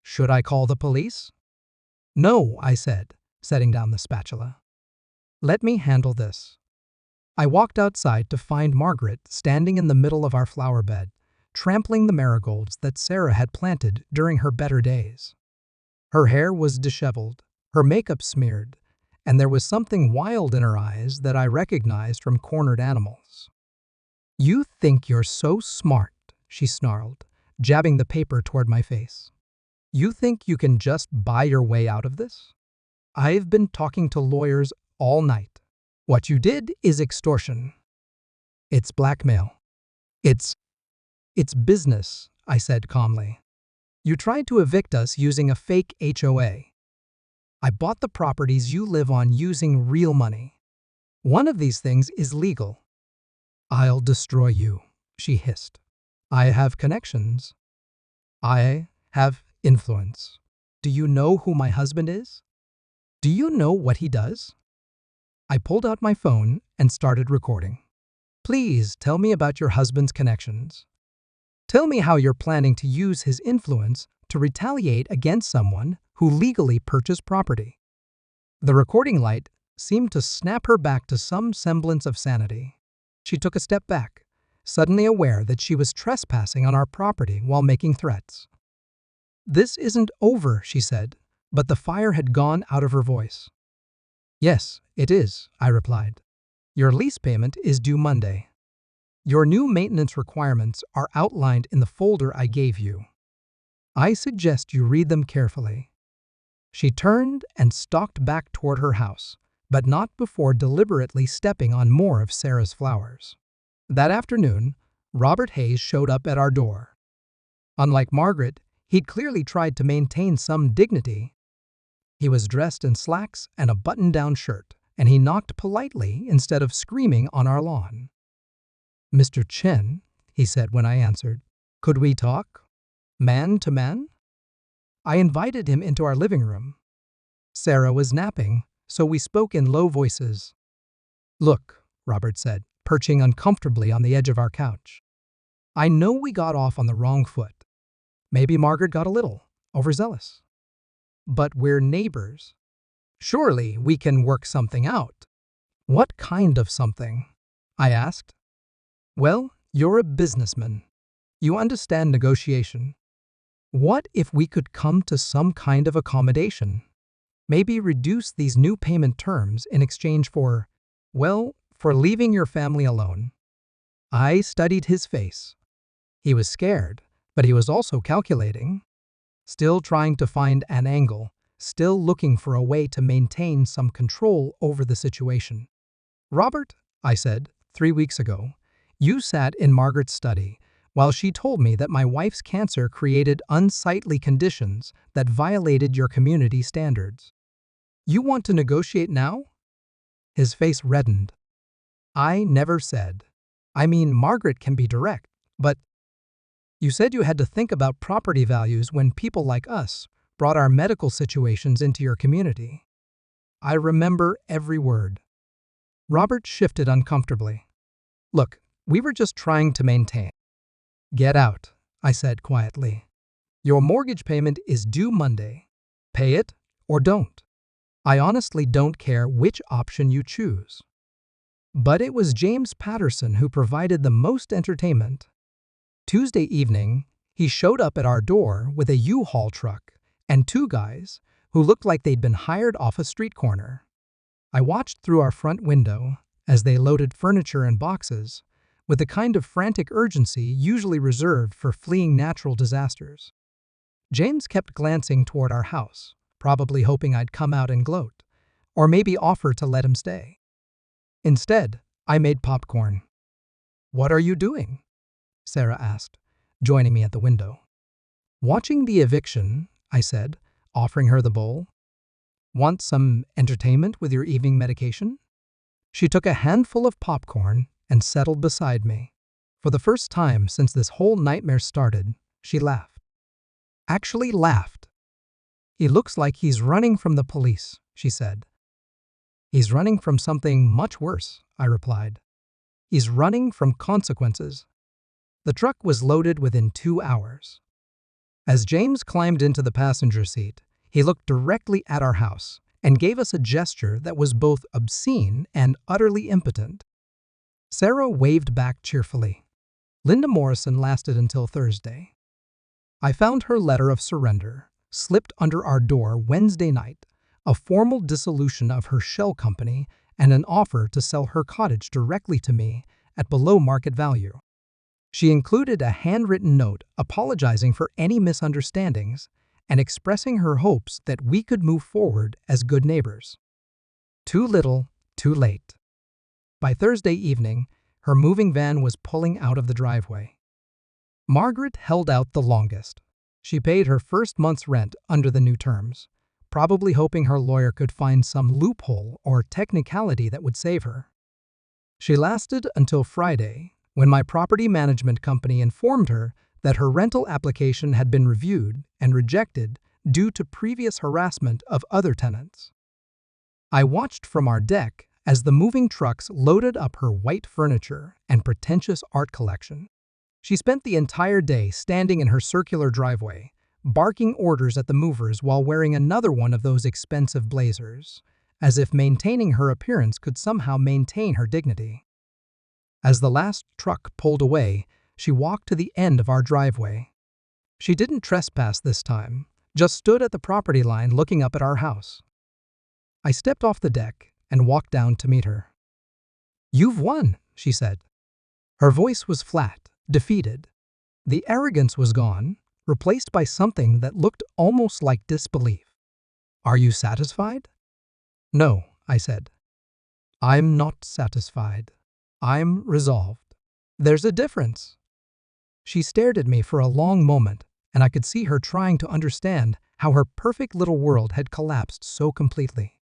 Speaker 1: Should I call the police? No, I said, setting down the spatula. Let me handle this. I walked outside to find Margaret standing in the middle of our flower bed, trampling the marigolds that Sarah had planted during her better days. Her hair was disheveled, her makeup smeared, and there was something wild in her eyes that I recognized from cornered animals. You think you're so smart, she snarled, jabbing the paper toward my face. You think you can just buy your way out of this? I've been talking to lawyers all night. What you did is extortion. It's blackmail. It's business, I said calmly. You tried to evict us using a fake HOA. I bought the properties you live on using real money. One of these things is legal. I'll destroy you, she hissed. I have connections. I have influence. Do you know who my husband is? Do you know what he does? I pulled out my phone and started recording. Please tell me about your husband's connections. Tell me how you're planning to use his influence to retaliate against someone who legally purchased property. The recording light seemed to snap her back to some semblance of sanity. She took a step back, suddenly aware that she was trespassing on our property while making threats. This isn't over, she said, but the fire had gone out of her voice. Yes, it is, I replied. Your lease payment is due Monday. Your new maintenance requirements are outlined in the folder I gave you. I suggest you read them carefully." She turned and stalked back toward her house, but not before deliberately stepping on more of Sarah's flowers. That afternoon, Robert Hayes showed up at our door. Unlike Margaret, he'd clearly tried to maintain some dignity. He was dressed in slacks and a button-down shirt, and he knocked politely instead of screaming on our lawn. "Mr. Chen," he said when I answered, "could we talk? Man to man?" I invited him into our living room. Sarah was napping, so we spoke in low voices. "Look," Robert said, perching uncomfortably on the edge of our couch. "I know we got off on the wrong foot. Maybe Margaret got a little overzealous. But we're neighbors. Surely we can work something out." "What kind of something?" I asked. "Well, you're a businessman. You understand negotiation. What if we could come to some kind of accommodation? Maybe reduce these new payment terms in exchange for, well, for leaving your family alone." I studied his face. He was scared, but he was also calculating. Still trying to find an angle, still looking for a way to maintain some control over the situation. "Robert," I said, 3 weeks ago, "you sat in Margaret's study while she told me that my wife's cancer created unsightly conditions that violated your community standards. You want to negotiate now?" His face reddened. "I never said. I mean, Margaret can be direct, but you said you had to think about property values when people like us brought our medical situations into your community." I remember every word. Robert shifted uncomfortably. "Look, we were just trying to maintain." "Get out," I said quietly. "Your mortgage payment is due Monday. Pay it or don't. I honestly don't care which option you choose." But it was James Patterson who provided the most entertainment. Tuesday evening, he showed up at our door with a U-Haul truck and 2 guys who looked like they'd been hired off a street corner. I watched through our front window as they loaded furniture and boxes with the kind of frantic urgency usually reserved for fleeing natural disasters. James kept glancing toward our house, probably hoping I'd come out and gloat, or maybe offer to let him stay. Instead, I made popcorn. "What are you doing?" Sarah asked, joining me at the window. "Watching the eviction," I said, offering her the bowl. "Want some entertainment with your evening medication?" She took a handful of popcorn and settled beside me. For the first time since this whole nightmare started, she laughed. Actually laughed. "He looks like he's running from the police," she said. "He's running from something much worse," I replied. "He's running from consequences." The truck was loaded within 2 hours. As James climbed into the passenger seat, he looked directly at our house and gave us a gesture that was both obscene and utterly impotent. Sarah waved back cheerfully. Linda Morrison lasted until Thursday. I found her letter of surrender, slipped under our door Wednesday night, a formal dissolution of her shell company and an offer to sell her cottage directly to me at below market value. She included a handwritten note apologizing for any misunderstandings and expressing her hopes that we could move forward as good neighbors. Too little, too late. By Thursday evening, her moving van was pulling out of the driveway. Margaret held out the longest. She paid her first month's rent under the new terms, probably hoping her lawyer could find some loophole or technicality that would save her. She lasted until Friday, when my property management company informed her that her rental application had been reviewed and rejected due to previous harassment of other tenants. I watched from our deck as the moving trucks loaded up her white furniture and pretentious art collection. She spent the entire day standing in her circular driveway, barking orders at the movers while wearing another one of those expensive blazers, as if maintaining her appearance could somehow maintain her dignity. As the last truck pulled away, she walked to the end of our driveway. She didn't trespass this time, just stood at the property line looking up at our house. I stepped off the deck and walked down to meet her. "You've won," she said. Her voice was flat, defeated. The arrogance was gone, replaced by something that looked almost like disbelief. "Are you satisfied?" "No," I said. "I'm not satisfied. I'm resolved." "There's a difference." She stared at me for a long moment, and I could see her trying to understand how her perfect little world had collapsed so completely.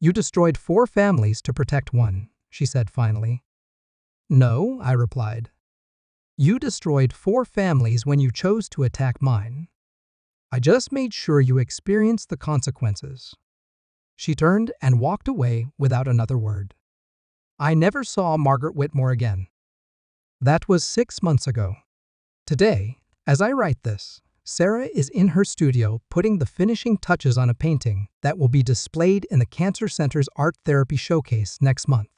Speaker 1: "You destroyed 4 families to protect one," she said finally. "No," I replied. "You destroyed 4 families when you chose to attack mine. I just made sure you experienced the consequences." She turned and walked away without another word. I never saw Margaret Whitmore again. That was 6 months ago. Today, as I write this, Sarah is in her studio putting the finishing touches on a painting that will be displayed in the Cancer Center's Art Therapy Showcase next month.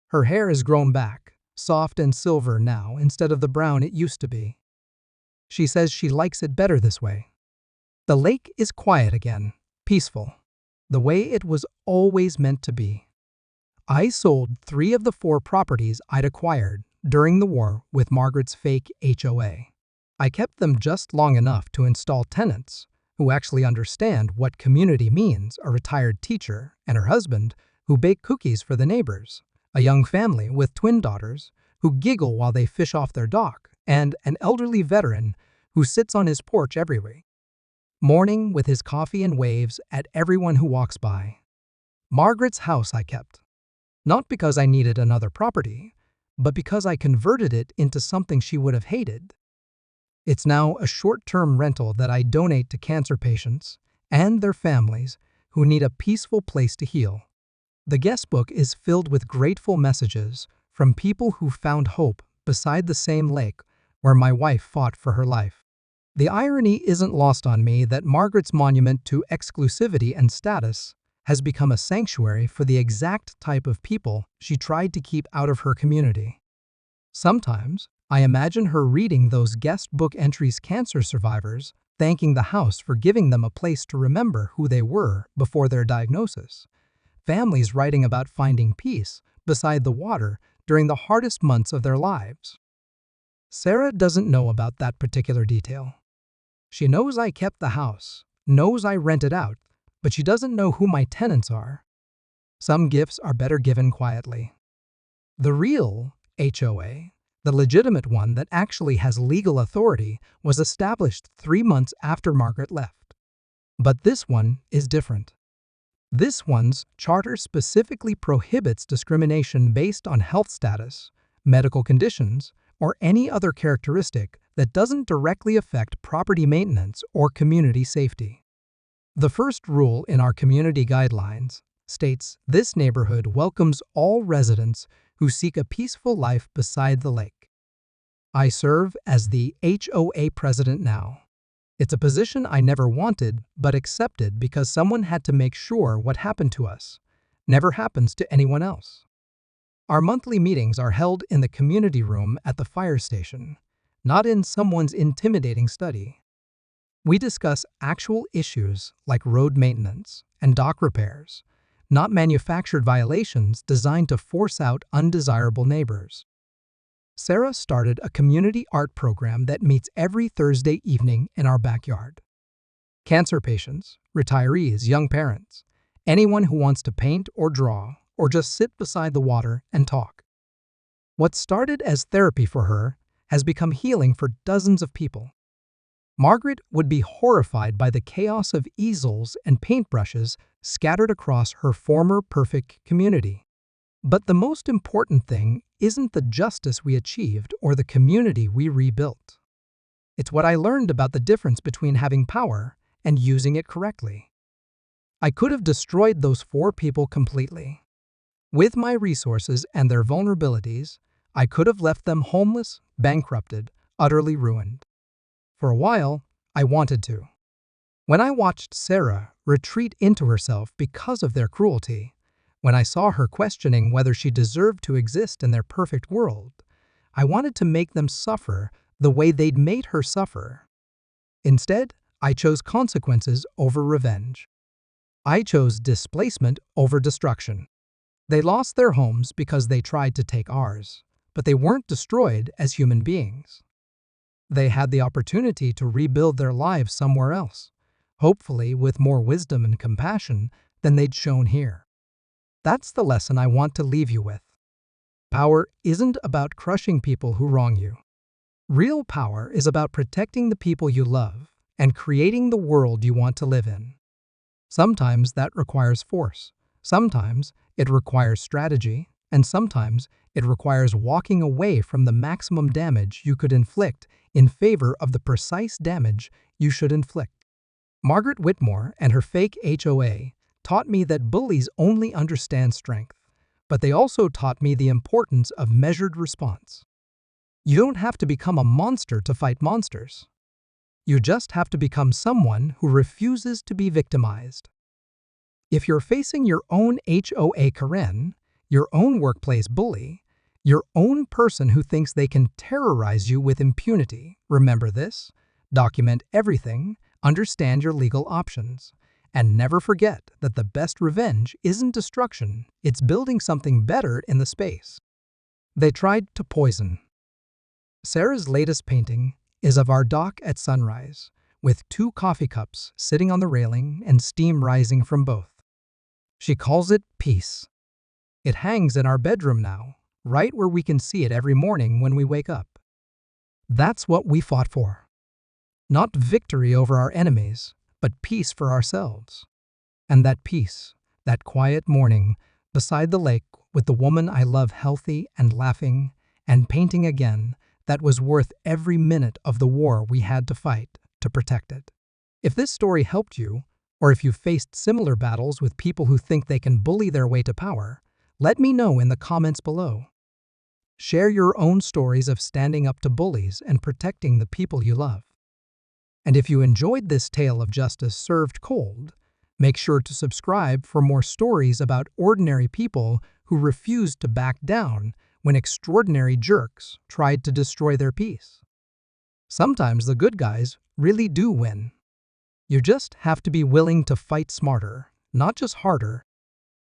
Speaker 1: Her hair has grown back, soft and silver now instead of the brown it used to be. She says she likes it better this way. The lake is quiet again, peaceful, the way it was always meant to be. I sold 3 of the 4 properties I'd acquired during the war with Margaret's fake HOA. I kept them just long enough to install tenants who actually understand what community means: a retired teacher and her husband who bake cookies for the neighbors, a young family with twin daughters who giggle while they fish off their dock, and an elderly veteran who sits on his porch every week, morning with his coffee and waves at everyone who walks by. Margaret's house I kept, not because I needed another property, but because I converted it into something she would have hated. It's now a short-term rental that I donate to cancer patients and their families who need a peaceful place to heal. The guest book is filled with grateful messages from people who found hope beside the same lake where my wife fought for her life. The irony isn't lost on me that Margaret's monument to exclusivity and status has become a sanctuary for the exact type of people she tried to keep out of her community. Sometimes, I imagine her reading those guest book entries cancer survivors, thanking the house for giving them a place to remember who they were before their diagnosis. Families writing about finding peace beside the water during the hardest months of their lives. Sarah doesn't know about that particular detail. She knows I kept the house, knows I rented out, but she doesn't know who my tenants are. Some gifts are better given quietly. The real HOA, the legitimate one that actually has legal authority, was established 3 months after Margaret left. But this one is different. This one's charter specifically prohibits discrimination based on health status, medical conditions, or any other characteristic that doesn't directly affect property maintenance or community safety. The first rule in our community guidelines states this neighborhood welcomes all residents who seek a peaceful life beside the lake. I serve as the HOA president now. It's a position I never wanted but accepted because someone had to make sure what happened to us never happens to anyone else. Our monthly meetings are held in the community room at the fire station, not in someone's intimidating study. We discuss actual issues like road maintenance and dock repairs, not manufactured violations designed to force out undesirable neighbors. Sarah started a community art program that meets every Thursday evening in our backyard. Cancer patients, retirees, young parents, anyone who wants to paint or draw or just sit beside the water and talk. What started as therapy for her has become healing for dozens of people. Margaret would be horrified by the chaos of easels and paintbrushes scattered across her former perfect community. But the most important thing isn't the justice we achieved or the community we rebuilt. It's what I learned about the difference between having power and using it correctly. I could have destroyed those 4 people completely. With my resources and their vulnerabilities, I could have left them homeless, bankrupted, utterly ruined. For a while, I wanted to. When I watched Sarah retreat into herself because of their cruelty, when I saw her questioning whether she deserved to exist in their perfect world, I wanted to make them suffer the way they'd made her suffer. Instead, I chose consequences over revenge. I chose displacement over destruction. They lost their homes because they tried to take ours, but they weren't destroyed as human beings. They had the opportunity to rebuild their lives somewhere else, hopefully with more wisdom and compassion than they'd shown here. That's the lesson I want to leave you with. Power isn't about crushing people who wrong you. Real power is about protecting the people you love and creating the world you want to live in. Sometimes that requires force. Sometimes it requires strategy, and sometimes it requires walking away from the maximum damage you could inflict in favor of the precise damage you should inflict. Margaret Whitmore and her fake HOA taught me that bullies only understand strength, but they also taught me the importance of measured response. You don't have to become a monster to fight monsters. You just have to become someone who refuses to be victimized. If you're facing your own HOA Karen, your own workplace bully, your own person who thinks they can terrorize you with impunity, remember this: document everything, understand your legal options, and never forget that the best revenge isn't destruction, it's building something better in the space. They tried to poison. Sarah's latest painting is of our dock at sunrise, with 2 coffee cups sitting on the railing and steam rising from both. She calls it peace. It hangs in our bedroom now, right where we can see it every morning when we wake up. That's what we fought for. Not victory over our enemies, but peace for ourselves. And that peace, that quiet morning beside the lake with the woman I love healthy and laughing and painting again, that was worth every minute of the war we had to fight to protect it. If this story helped you, or if you faced similar battles with people who think they can bully their way to power, let me know in the comments below. Share your own stories of standing up to bullies and protecting the people you love. And if you enjoyed this tale of justice served cold, make sure to subscribe for more stories about ordinary people who refused to back down when extraordinary jerks tried to destroy their peace. Sometimes the good guys really do win. You just have to be willing to fight smarter, not just harder,